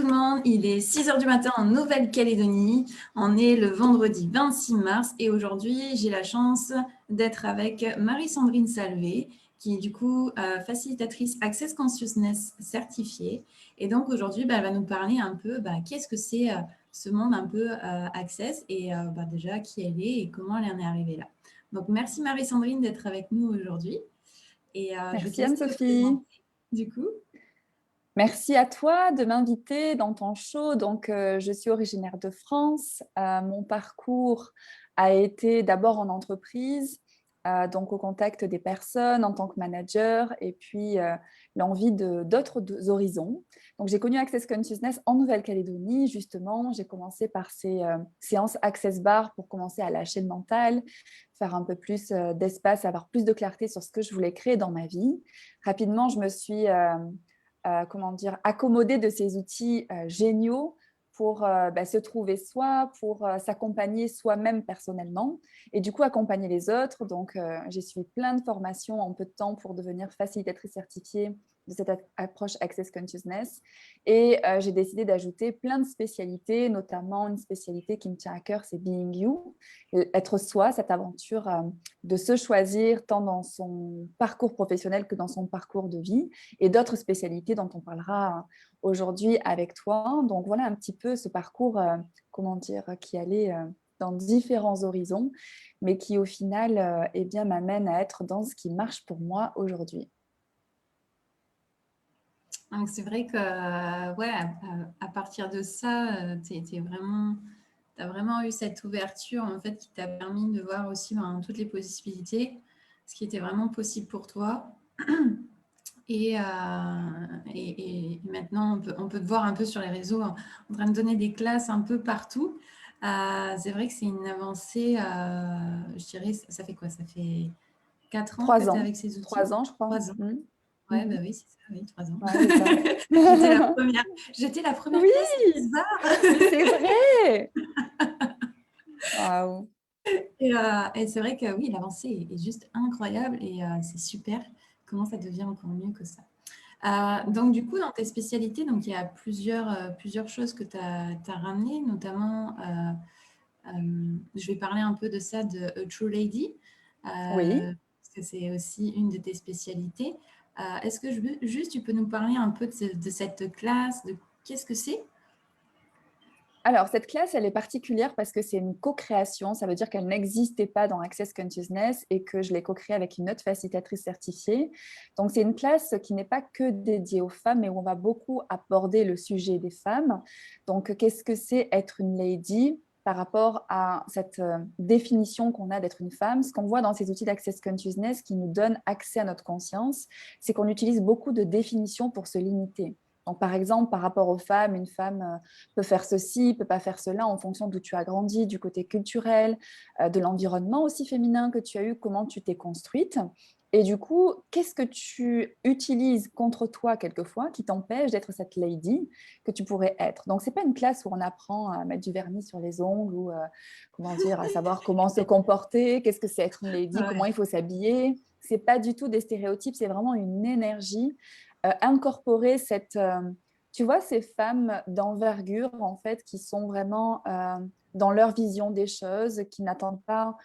tout le monde, il est 6 heures du matin en Nouvelle-Calédonie. On est le vendredi 26 mars et aujourd'hui, j'ai la chance d'être avec Marie-Sandrine Salvé, qui est du coup facilitatrice Access Consciousness certifiée. Et donc aujourd'hui, elle va nous parler un peu qu'est-ce que c'est ce monde un peu Access et déjà qui elle est et comment elle en est arrivée là. Donc merci Marie-Sandrine d'être avec nous aujourd'hui. Et je te Merci laisse te Anne-Sophie. présenter du coup. Merci à toi de m'inviter dans ton show. Donc, je suis originaire de France. Mon parcours a été d'abord en entreprise, donc au contact des personnes en tant que manager, et puis l'envie d'autres horizons. Donc, j'ai connu Access Consciousness en Nouvelle-Calédonie, justement. J'ai commencé par ces séances Access Bar pour commencer à lâcher le mental, faire un peu plus d'espace, avoir plus de clarté sur ce que je voulais créer dans ma vie. Rapidement, je me suis accommoder de ces outils géniaux pour se trouver soi, pour s'accompagner soi-même personnellement et du coup accompagner les autres. Donc, j'ai suivi plein de formations en peu de temps pour devenir facilitatrice certifiée de cette approche Access Consciousness. Et j'ai décidé d'ajouter plein de spécialités, notamment une spécialité qui me tient à cœur, c'est Being You, être soi, cette aventure de se choisir tant dans son parcours professionnel que dans son parcours de vie, et d'autres spécialités dont on parlera aujourd'hui avec toi. Donc voilà un petit peu ce parcours, qui allait dans différents horizons, mais qui au final m'amène à être dans ce qui marche pour moi aujourd'hui. Donc c'est vrai que à partir de ça, tu as vraiment eu cette ouverture en fait qui t'a permis de voir aussi toutes les possibilités, ce qui était vraiment possible pour toi. Et maintenant, on peut te voir un peu sur les réseaux en train de donner des classes un peu partout. C'est vrai que c'est une avancée, je dirais, ça fait quoi? Ça fait 4 ans que 3 tu es ans. avec ces outils? 3 ans, je crois. 3 ans. Ouais, Mhm. oui, c'est ça, oui, 3 ans. Ouais, c'est ça. J'étais la première Oui, classe Access Bar. c'est vrai. Waouh. Et c'est vrai que oui, l'avancée est juste incroyable et c'est super. Comment ça devient encore mieux que ça. Donc, du coup, dans tes spécialités, donc, il y a plusieurs choses que tu as ramenées, notamment, je vais parler un peu de ça de A True Lady, Oui. parce que c'est aussi une de tes spécialités. Est-ce que juste tu peux nous parler un peu de cette classe, de qu'est-ce que c'est? Alors, cette classe, elle est particulière parce que c'est une co-création. Ça veut dire qu'elle n'existait pas dans Access Consciousness et que je l'ai co-créée avec une autre facilitatrice certifiée. Donc, c'est une classe qui n'est pas que dédiée aux femmes, mais où on va beaucoup aborder le sujet des femmes. Donc, qu'est-ce que c'est être une lady par rapport à cette définition qu'on a d'être une femme? Ce qu'on voit dans ces outils d'Access Consciousness qui nous donnent accès à notre conscience, c'est qu'on utilise beaucoup de définitions pour se limiter. Donc, par exemple, par rapport aux femmes, une femme peut faire ceci, peut pas faire cela en fonction d'où tu as grandi, du côté culturel, de l'environnement aussi féminin que tu as eu, comment tu t'es construite. Et du coup, qu'est-ce que tu utilises contre toi quelquefois qui t'empêche d'être cette lady que tu pourrais être? Donc, ce n'est pas une classe où on apprend à mettre du vernis sur les ongles ou à savoir comment se comporter, qu'est-ce que c'est être une lady, comment Ouais. il faut s'habiller. Ce n'est pas du tout des stéréotypes, c'est vraiment une énergie. Incorporer tu vois, ces femmes d'envergure, en fait, qui sont vraiment dans leur vision des choses, qui n'attendent pas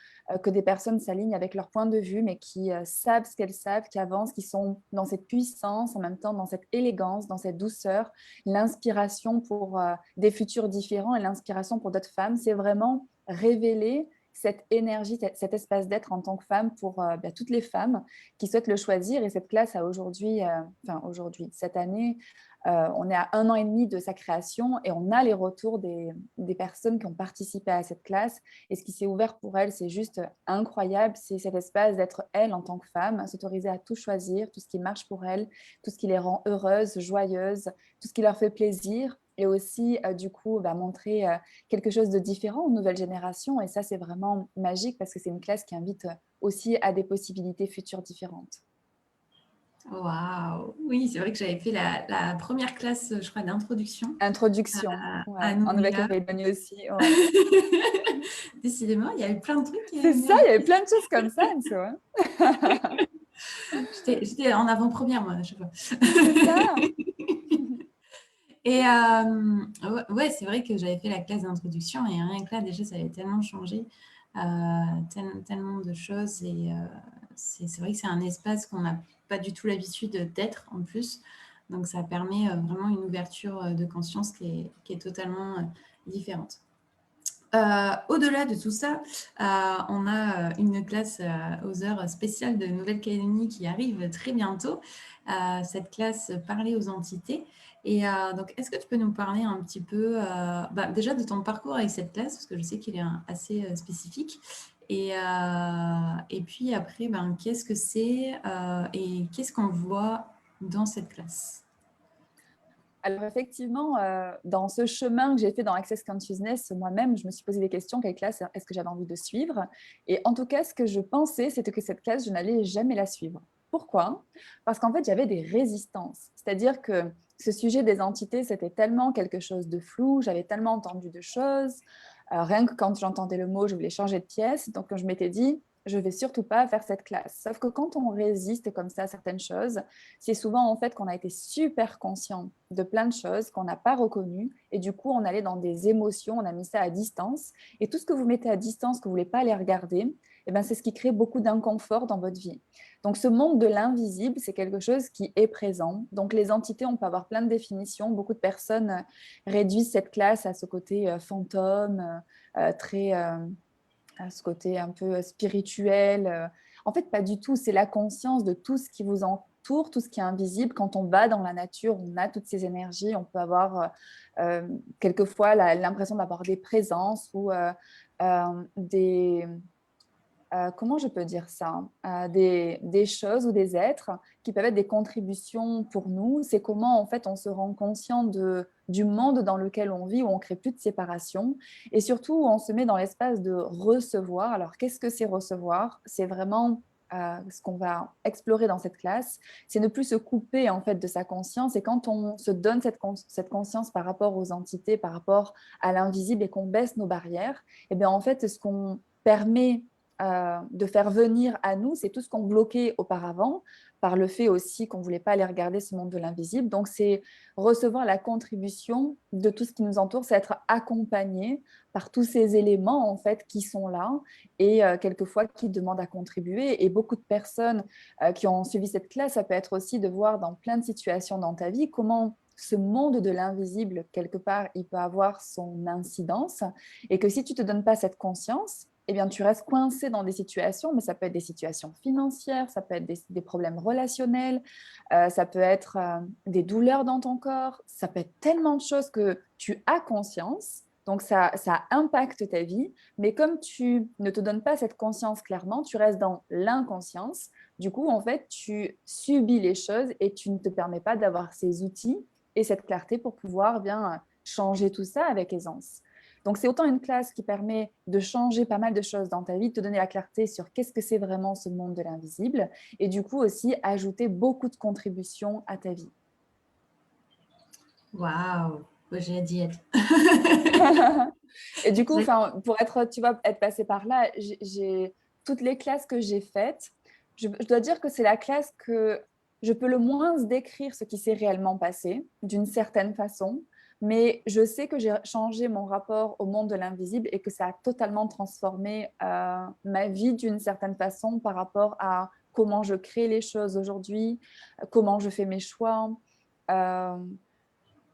que des personnes s'alignent avec leur point de vue, mais qui savent ce qu'elles savent, qui avancent, qui sont dans cette puissance, en même temps dans cette élégance, dans cette douceur, l'inspiration pour des futurs différents et l'inspiration pour d'autres femmes. C'est vraiment révéler cette énergie, cet espace d'être en tant que femme pour toutes les femmes qui souhaitent le choisir. Et cette classe a aujourd'hui, cette année, on est à 1 an et demi de sa création et on a les retours des personnes qui ont participé à cette classe. Et ce qui s'est ouvert pour elles, c'est juste incroyable. C'est cet espace d'être elle en tant que femme, s'autoriser à tout choisir, tout ce qui marche pour elles, tout ce qui les rend heureuses, joyeuses, tout ce qui leur fait plaisir. Et aussi, montrer quelque chose de différent aux nouvelles générations. Et ça, c'est vraiment magique parce que c'est une classe qui invite aussi à des possibilités futures différentes. Waouh! Oui, c'est vrai que j'avais fait la première classe, je crois, d'introduction Introduction, à ouais. En Nouméa. Nouvelle-Calédonie aussi, ouais. Décidément, il y a eu plein de trucs qui C'est ça, il y avait méritaient. plein de choses comme ça, Anso, hein. J'étais en avant-première, moi, je vois. C'est ça. Et ouais, c'est vrai que j'avais fait la classe d'introduction et rien que là, déjà, ça avait tellement changé, tellement de choses. Et c'est vrai que c'est un espace qu'on n'a pas du tout l'habitude d'être en plus. Donc, ça permet vraiment une ouverture de conscience qui est totalement différente. Au-delà de tout ça, on a une classe aux heures spéciales de Nouvelle-Calédonie qui arrive très bientôt. Cette classe Parler aux entités. Et donc, est-ce que tu peux nous parler un petit peu déjà de ton parcours avec cette classe, parce que je sais qu'il est assez spécifique. Et puis après, qu'est-ce que c'est et qu'est-ce qu'on voit dans cette classe? Alors effectivement, dans ce chemin que j'ai fait dans Access Consciousness, moi-même, je me suis posé des questions, quelle classe est-ce que j'avais envie de suivre? Et en tout cas, ce que je pensais, c'était que cette classe, je n'allais jamais la suivre. Pourquoi? Parce qu'en fait, j'avais des résistances. C'est-à-dire que ce sujet des entités, c'était tellement quelque chose de flou, j'avais tellement entendu de choses. Rien que quand j'entendais le mot, je voulais changer de pièce. Donc, je m'étais dit, je ne vais surtout pas faire cette classe. Sauf que quand on résiste comme ça à certaines choses, c'est souvent en fait qu'on a été super conscient de plein de choses qu'on n'a pas reconnues et du coup on allait dans des émotions, on a mis ça à distance et tout ce que vous mettez à distance, que vous ne voulez pas aller regarder, eh ben, c'est ce qui crée beaucoup d'inconfort dans votre vie. Donc ce monde de l'invisible, c'est quelque chose qui est présent. Donc les entités, on peut avoir plein de définitions. Beaucoup de personnes réduisent cette classe à ce côté fantôme, très... à ce côté un peu spirituel. En fait, pas du tout. C'est la conscience de tout ce qui vous entoure, tout ce qui est invisible. Quand on va dans la nature, on a toutes ces énergies. On peut avoir quelquefois l'impression d'avoir des présences ou des, comment je peux dire ça, des choses ou des êtres qui peuvent être des contributions pour nous. C'est comment en fait on se rend conscient du monde dans lequel on vit, où on ne crée plus de séparation et surtout où on se met dans l'espace de recevoir. Alors qu'est-ce que c'est recevoir? C'est vraiment ce qu'on va explorer dans cette classe, c'est ne plus se couper en fait de sa conscience. Et quand on se donne cette conscience par rapport aux entités, par rapport à l'invisible et qu'on baisse nos barrières, et bien en fait ce qu'on permet de faire venir à nous, c'est tout ce qu'on bloquait auparavant, par le fait aussi qu'on ne voulait pas aller regarder ce monde de l'invisible. Donc, c'est recevoir la contribution de tout ce qui nous entoure, c'est être accompagné par tous ces éléments, en fait, qui sont là et quelquefois qui demandent à contribuer. Et beaucoup de personnes qui ont suivi cette classe, ça peut être aussi de voir dans plein de situations dans ta vie comment ce monde de l'invisible, quelque part, il peut avoir son incidence et que si tu ne te donnes pas cette conscience, eh bien, tu restes coincé dans des situations, mais ça peut être des situations financières, ça peut être des problèmes relationnels, ça peut être des douleurs dans ton corps, ça peut être tellement de choses que tu as conscience, donc ça impacte ta vie, mais comme tu ne te donnes pas cette conscience clairement, tu restes dans l'inconscience. Du coup, en fait, tu subis les choses et tu ne te permets pas d'avoir ces outils et cette clarté pour pouvoir bien changer tout ça avec aisance. Donc, c'est autant une classe qui permet de changer pas mal de choses dans ta vie, de te donner la clarté sur qu'est-ce que c'est vraiment ce monde de l'invisible, et du coup aussi ajouter beaucoup de contributions à ta vie. Waouh, j'ai hâte d'y être. Et du coup, pour être, tu vois, être passé par là, j'ai toutes les classes que j'ai faites, je dois dire que c'est la classe que je peux le moins décrire ce qui s'est réellement passé, d'une certaine façon, mais je sais que j'ai changé mon rapport au monde de l'invisible et que ça a totalement transformé ma vie d'une certaine façon par rapport à comment je crée les choses aujourd'hui, comment je fais mes choix. Euh,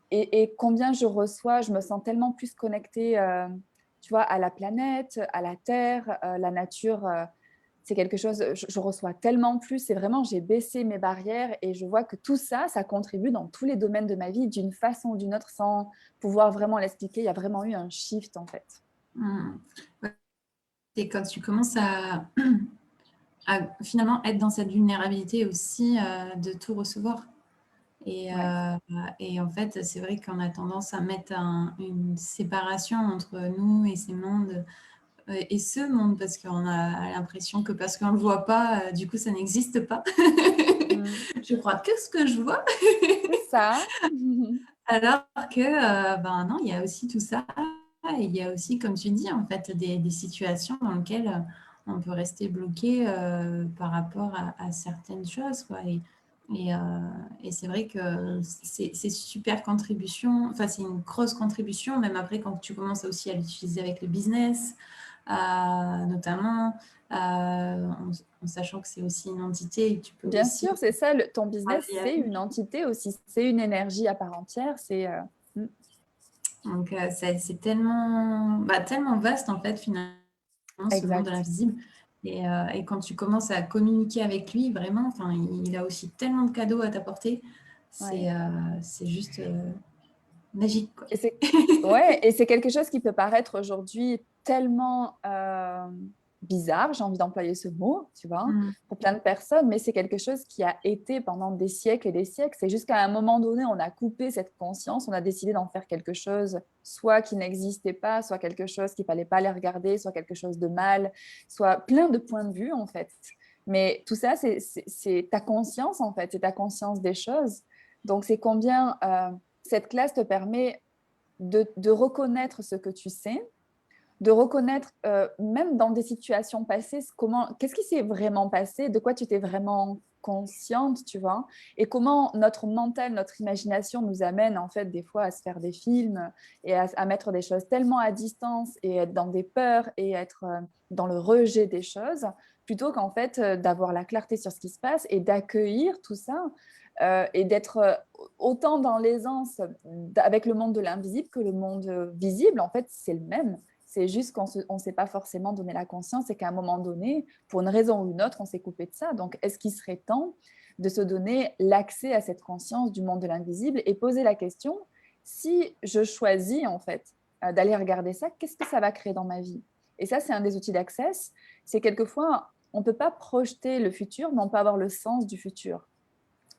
et combien je reçois, je me sens tellement plus connectée, tu vois, à la planète, à la terre, la nature. C'est quelque chose, je reçois tellement plus. C'est vraiment, j'ai baissé mes barrières et je vois que tout ça, ça contribue dans tous les domaines de ma vie d'une façon ou d'une autre sans pouvoir vraiment l'expliquer. Il y a vraiment eu un shift en fait. Et quand tu commences à finalement être dans cette vulnérabilité aussi de tout recevoir. Ouais. Et en fait, c'est vrai qu'on a tendance à mettre une séparation entre nous et ces mondes et ce monde parce qu'on a l'impression que parce qu'on ne le voit pas, du coup, ça n'existe pas. Mm. Je crois que ce que je vois. C'est ça. Alors que, non, il y a aussi tout ça. Et il y a aussi, comme tu dis, en fait, des situations dans lesquelles on peut rester bloqué par rapport à certaines choses, quoi. Et, et c'est vrai que c'est super contribution, enfin c'est une grosse contribution, même après quand tu commences aussi à l'utiliser avec le business, notamment, en sachant que c'est aussi une entité et que tu peux Bien aussi sûr, c'est ça, ton business, travailler c'est avec. une entité aussi, c'est une énergie à part entière. Mm, Donc c'est tellement, tellement vaste en fait finalement ce monde de exact. l'invisible. Et quand tu commences à communiquer avec lui, vraiment, enfin, il a aussi tellement de cadeaux à t'apporter. Ouais. C'est juste magique, quoi. Et c'est ouais, et c'est quelque chose qui peut paraître aujourd'hui tellement bizarre, j'ai envie d'employer ce mot, tu vois, Mm. pour plein de personnes, mais c'est quelque chose qui a été pendant des siècles et des siècles. C'est juste qu'à un moment donné, on a coupé cette conscience, on a décidé d'en faire quelque chose, soit qui n'existait pas, soit quelque chose qu'il fallait pas aller regarder, soit quelque chose de mal, soit plein de points de vue, en fait. Mais tout ça, c'est ta conscience, en fait, c'est ta conscience des choses. Donc, c'est combien cette classe te permet de reconnaître ce que tu sais, de reconnaître, même dans des situations passées, qu'est-ce qui s'est vraiment passé, de quoi tu étais vraiment consciente, tu vois, et comment notre mental, notre imagination nous amène en fait des fois à se faire des films et à mettre des choses tellement à distance et être dans des peurs et être dans le rejet des choses, plutôt qu'en fait d'avoir la clarté sur ce qui se passe et d'accueillir tout ça et d'être autant dans l'aisance avec le monde de l'invisible que le monde visible. En fait, c'est le même. C'est juste qu'on ne s'est pas forcément donné la conscience et qu'à un moment donné, pour une raison ou une autre, on s'est coupé de ça. Donc, est-ce qu'il serait temps de se donner l'accès à cette conscience du monde de l'invisible et poser la question, si je choisis en fait d'aller regarder ça, qu'est-ce que ça va créer dans ma vie? Et ça, c'est un des outils d'access. C'est quelquefois, on ne peut pas projeter le futur, mais on peut avoir le sens du futur.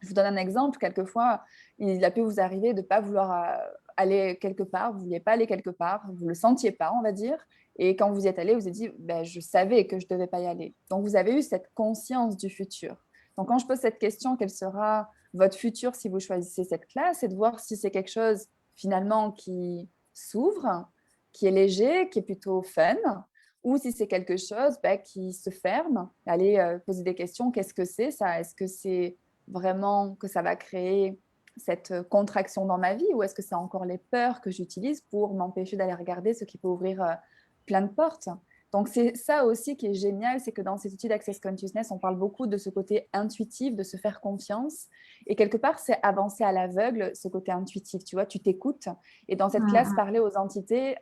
Je vous donne un exemple. Quelquefois, il a pu vous arriver de ne pas vouloir aller quelque part, vous ne vouliez pas aller quelque part, vous ne le sentiez pas, on va dire. Et quand vous y êtes allé, vous vous êtes dit, ben, je savais que je ne devais pas y aller. Donc, vous avez eu cette conscience du futur. Donc, quand je pose cette question, quel sera votre futur si vous choisissez cette classe, c'est de voir si c'est quelque chose finalement qui s'ouvre, qui est léger, qui est plutôt fun, ou si c'est quelque chose qui se ferme. Aller poser des questions, qu'est-ce que c'est ça? Est-ce que c'est vraiment que ça va créer cette contraction dans ma vie ou est-ce que c'est encore les peurs que j'utilise pour m'empêcher d'aller regarder ce qui peut ouvrir plein de portes? Donc, c'est ça aussi qui est génial, c'est que dans ces outils d'Access Consciousness, on parle beaucoup de ce côté intuitif, de se faire confiance. Et quelque part, c'est avancer à l'aveugle, ce côté intuitif. Tu vois, tu t'écoutes. Et dans cette classe, Mm. parler aux entités,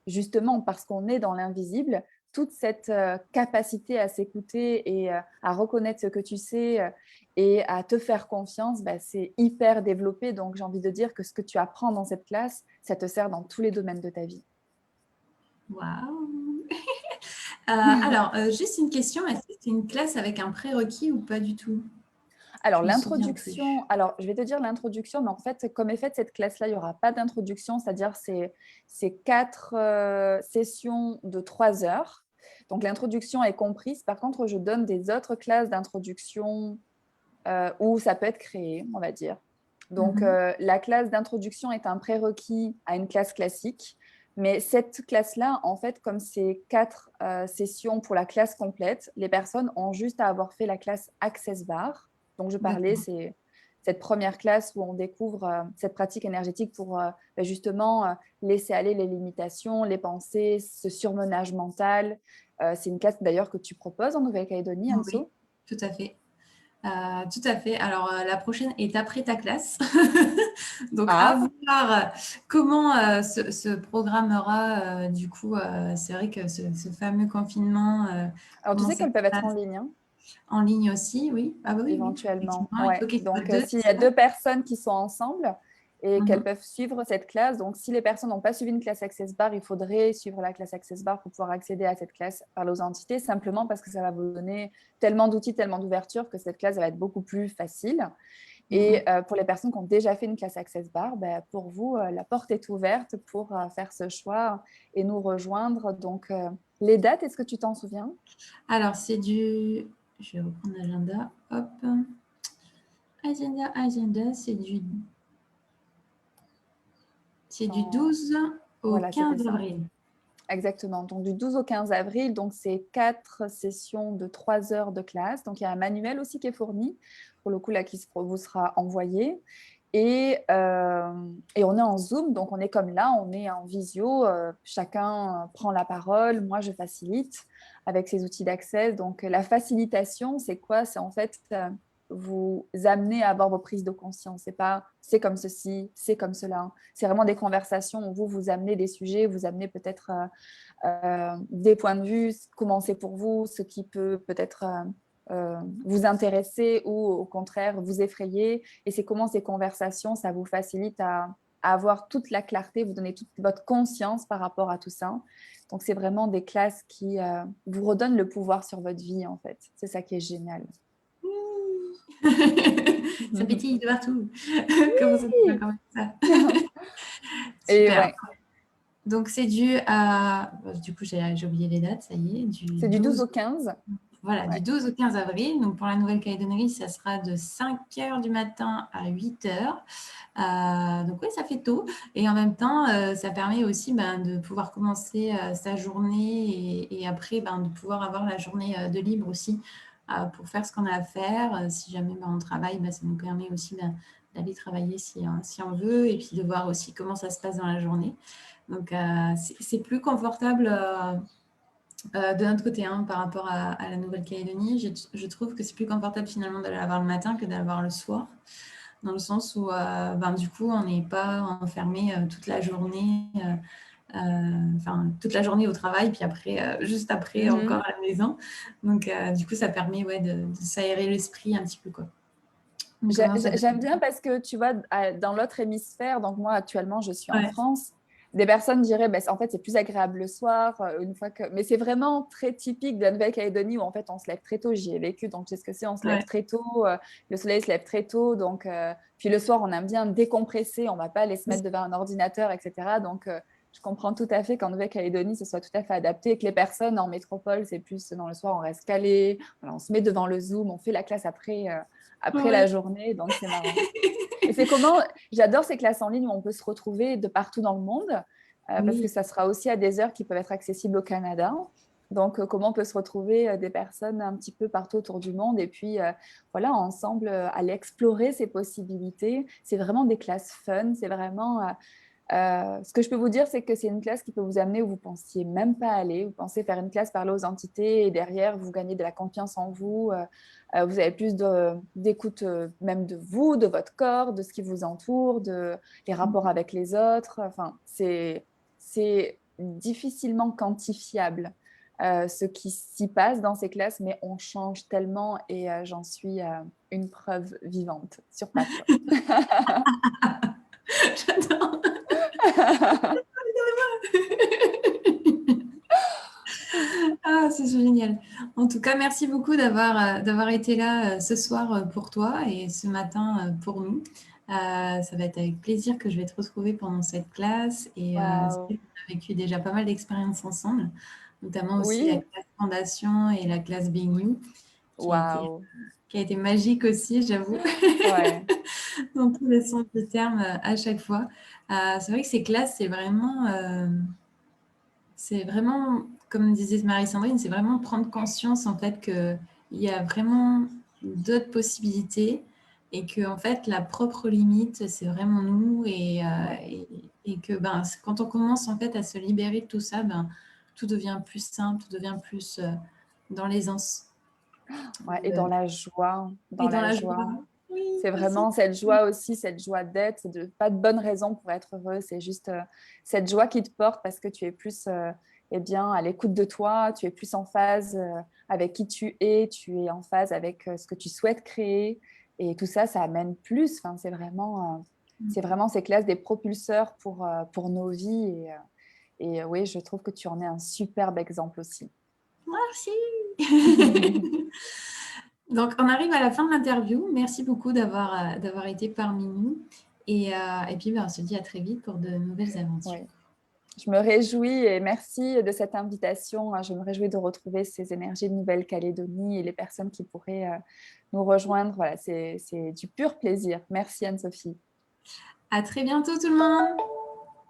justement parce qu'on est dans l'invisible, toute cette capacité à s'écouter et à reconnaître ce que tu sais et à te faire confiance, c'est hyper développé. Donc, j'ai envie de dire que ce que tu apprends dans cette classe, ça te sert dans tous les domaines de ta vie. Waouh. Alors, juste une question, est-ce que c'est une classe avec un prérequis ou pas du tout? Alors, Je me souviens plus. je vais te dire l'introduction, mais en fait, comme est faite cette classe-là, il n'y aura pas d'introduction, c'est-à-dire c'est 4 sessions de 3 heures. Donc, l'introduction est comprise. Par contre, je donne des autres classes d'introduction où ça peut être créé, on va dire. Donc, Mhm. la classe d'introduction est un prérequis à une classe classique. Mais cette classe-là, en fait, comme c'est 4 sessions pour la classe complète, les personnes ont juste à avoir fait la classe Access Bar. Donc, je parlais, D'accord. c'est cette première classe où on découvre cette pratique énergétique pour justement laisser aller les limitations, les pensées, ce surmenage mental. C'est une classe d'ailleurs que tu proposes en Nouvelle-Calédonie, Oui, Anso. tout à fait. Tout à fait. Alors, la prochaine est après ta classe. Donc, à Ah, voir comment se programmera. Du coup, c'est vrai que ce fameux confinement, alors tu comment sais ça qu'elles se peuvent être en passe ligne, hein, en ligne aussi, oui. Ah bah oui, oui, éventuellement. effectivement. Il Ouais. faut qu'ils soient Donc, deux, s'il y c'est a ça? 2 personnes qui sont ensemble et qu'elles Mhm. peuvent suivre cette classe, donc si les personnes n'ont pas suivi une classe Access Bar, il faudrait suivre la classe Access Bar pour pouvoir accéder à cette classe par aux entités, simplement parce que ça va vous donner tellement d'outils, tellement d'ouverture que cette classe va être beaucoup plus facile. Et Mhm. pour les personnes qui ont déjà fait une classe Access Bar, pour vous, la porte est ouverte pour faire ce choix et nous rejoindre. Donc, les dates, est-ce que tu t'en souviens? Alors, c'est du. Je vais reprendre l'agenda. Hop. Agenda, c'est du En- 12 au Voilà, c'était 15 ça. avril. Exactement. Donc, du 12 au 15 avril, donc c'est 4 sessions de 3 heures de classe. Donc, il y a un manuel aussi qui est fourni, pour le coup, là, qui vous sera envoyé. Et on est en Zoom, donc on est comme là, on est en visio. Chacun prend la parole. Moi, je facilite avec ces outils d'accès. Donc, la facilitation, c'est quoi? C'est en fait vous amener à avoir vos prises de conscience. C'est pas c'est comme ceci, c'est comme cela. C'est vraiment des conversations où vous amenez des sujets, vous amenez peut-être des points de vue, comment c'est pour vous, ce qui peut peut-être vous intéresser ou au contraire vous effrayer. Et c'est comment ces conversations, ça vous facilite à avoir toute la clarté, vous donner toute votre conscience par rapport à tout ça. Donc, c'est vraiment des classes qui vous redonnent le pouvoir sur votre vie, en fait. C'est ça qui est génial. Ça pétille de partout. Comment ça se fait quand même ça? Et Super. ouais, Donc, c'est dû à... Du coup, j'ai oublié les dates, ça y est. Du c'est du 12 au 12, 15. voilà, du Ouais. 12 au 15 avril. Donc, pour la Nouvelle-Calédonie, ça sera de 5 heures du matin à 8 heures. Donc, oui, ça fait tôt. Et en même temps, ça permet aussi de pouvoir commencer sa journée et après, de pouvoir avoir la journée de libre aussi pour faire ce qu'on a à faire. Si jamais on travaille, ça nous permet aussi d'aller travailler si on veut et puis de voir aussi comment ça se passe dans la journée. Donc, c'est plus confortable de notre côté par rapport à la Nouvelle-Calédonie. Je trouve que c'est plus confortable finalement d'aller la voir le matin que d'aller la voir le soir, dans le sens où du coup, on n'est pas enfermé toute la journée. Toute la journée au travail, puis après, juste après, encore à la maison. Donc, du coup, ça permet de s'aérer l'esprit un petit peu, quoi. Donc, comment ça J'aime bien parce que tu vois, dans l'autre hémisphère, donc moi actuellement je suis en Ouais, France, des personnes diraient, en fait c'est plus agréable le soir, une fois que... Mais c'est vraiment très typique de la Nouvelle-Calédonie où en fait on se lève très tôt, j'y ai vécu, donc je sais ce que c'est, on se lève ouais. très tôt, le soleil se lève très tôt, donc puis le soir on aime bien décompresser, on va pas aller se mettre devant un ordinateur, etc. Donc je comprends tout à fait qu'en Nouvelle-Calédonie ce soit tout à fait adapté et que les personnes en métropole, c'est plus dans le soir on reste calé, voilà, on se met devant le Zoom, on fait la classe après la Ouais. journée, donc c'est marrant. Et c'est comment, j'adore ces classes en ligne où on peut se retrouver de partout dans le monde, parce que Oui. ça sera aussi à des heures qui peuvent être accessibles au Canada. Donc, comment on peut se retrouver des personnes un petit peu partout autour du monde et puis, voilà, ensemble, aller explorer ces possibilités. C'est vraiment des classes fun, c'est vraiment... ce que je peux vous dire, c'est que c'est une classe qui peut vous amener où vous pensiez même pas aller. Vous pensez faire une classe, parler aux entités et derrière, vous gagnez de la confiance en vous. Vous avez plus d'écoute même de vous, de votre corps, de ce qui vous entoure, de les rapports avec les autres. Enfin, c'est difficilement quantifiable ce qui s'y passe dans ces classes, mais on change tellement et j'en suis une preuve vivante sur pattes. J'adore. Ah, c'est génial. En tout cas, merci beaucoup d'avoir été là ce soir pour toi et ce matin pour nous. Ça va être avec plaisir que je vais te retrouver pendant cette classe et c'est Waouh. vrai qu'on a vécu déjà pas mal d'expériences ensemble, notamment aussi la Oui, classe Fondation et la classe Being You qui a été, waouh. qui a été magique aussi, j'avoue, Ouais. dans tous les sens du terme à chaque fois. C'est vrai que ces classes, c'est vraiment, comme disait Marie-Sandrine, c'est vraiment prendre conscience en fait qu'il y a vraiment d'autres possibilités et que en fait la propre limite c'est vraiment nous Ouais. et que quand on commence en fait à se libérer de tout ça, tout devient plus simple, tout devient plus dans l'aisance Ouais. Et dans la joie, dans et dans la la joie. joie. Oui, C'est aussi. vraiment cette joie aussi, cette joie d'être. Pas de bonne raison pour être heureux. C'est juste cette joie qui te porte parce que tu es plus eh bien, à l'écoute de toi, tu es plus en phase avec qui tu es en phase avec ce que tu souhaites créer. Et tout ça, ça amène plus. Enfin, c'est vraiment ces classes des propulseurs pour nos vies. Et oui, je trouve que tu en es un superbe exemple aussi. Merci. Donc, on arrive à la fin de l'interview. Merci beaucoup d'avoir été parmi nous. Et puis, on se dit à très vite pour de nouvelles aventures. Oui. Je me réjouis et merci de cette invitation. Je me réjouis de retrouver ces énergies de Nouvelle-Calédonie et les personnes qui pourraient nous rejoindre. Voilà, c'est du pur plaisir. Merci Anne-Sophie. À très bientôt tout le monde.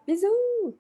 Bisous!